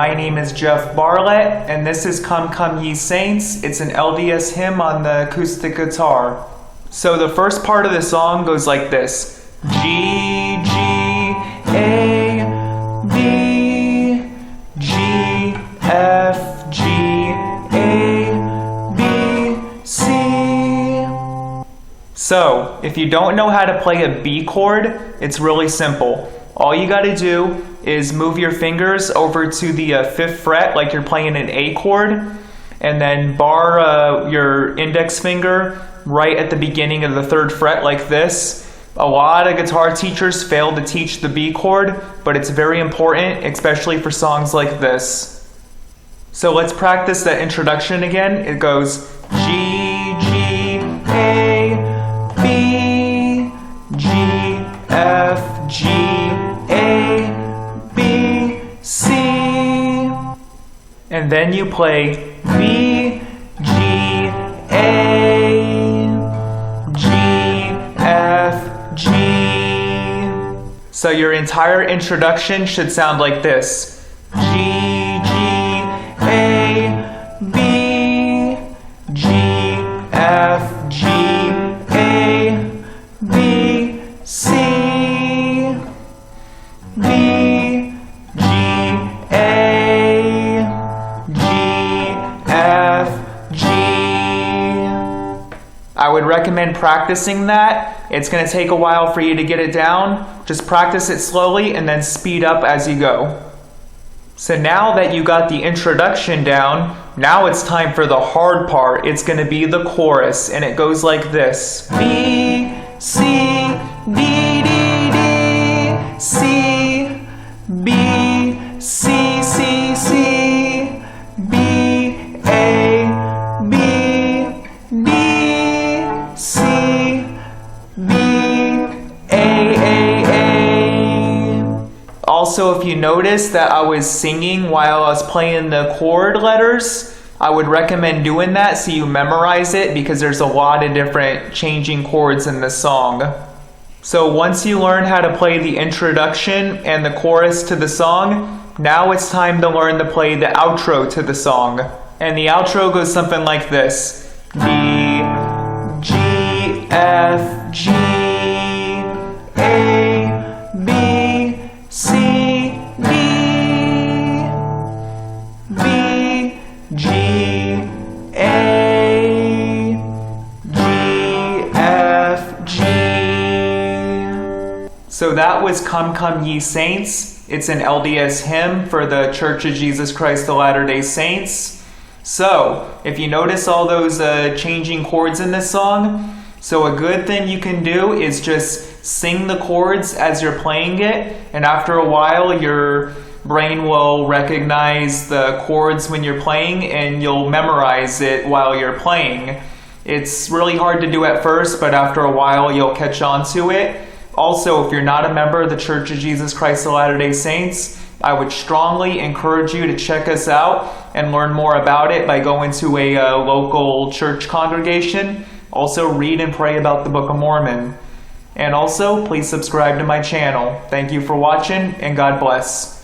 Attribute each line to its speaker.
Speaker 1: My name is Jeff Barlett, and this is Come Come Ye Saints. It's an LDS hymn on the acoustic guitar. So the first part of the song goes like this. G, G, A, B, G, F, G, A, B, C. So, if you don't know how to play a B chord, it's really simple. All you got to do is move your fingers over to the 5th fret like you're playing an A chord, and then bar your index finger right at the beginning of the 3rd fret like this. A lot of guitar teachers fail to teach the B chord, but it's very important, especially for songs like this. So let's practice that introduction again. It goes G, G, A, B, G, F, G, A, B, C. And then you play B, G, A, G, F, G. So your entire introduction should sound like this. G, G, A, B, G, F, G, A, B, C, B, G, A, G, F, G. I would recommend practicing that. It's going to take a while for you to get it down. Just practice it slowly and then speed up as you go. So now that you got the introduction down, now it's time for the hard part. It's going to be the chorus, and it goes like this. B, C, D, D, D, C, B, C, C, C, B, A, B, B, C, B, A, A. Also, if you notice that I was singing while I was playing the chord letters, I would recommend doing that so you memorize it, because there's a lot of different changing chords in the song. So once you learn how to play the introduction and the chorus to the song, now it's time to learn to play the outro to the song. And the outro goes something like this. D, G, F, G, A, B, C, D, B, G, A, G, F, G. So that was Come Come Ye Saints. It's an LDS hymn for the Church of Jesus Christ of Latter-day Saints. So, if you notice all those changing chords in this song, so a good thing you can do is just sing the chords as you're playing it, and after a while your brain will recognize the chords when you're playing and you'll memorize it while you're playing. It's really hard to do at first, but after a while you'll catch on to it. Also, if you're not a member of the Church of Jesus Christ of Latter-day Saints, I would strongly encourage you to check us out and learn more about it by going to a local church congregation. Also, read and pray about the Book of Mormon. And also, please subscribe to my channel. Thank you for watching, and God bless.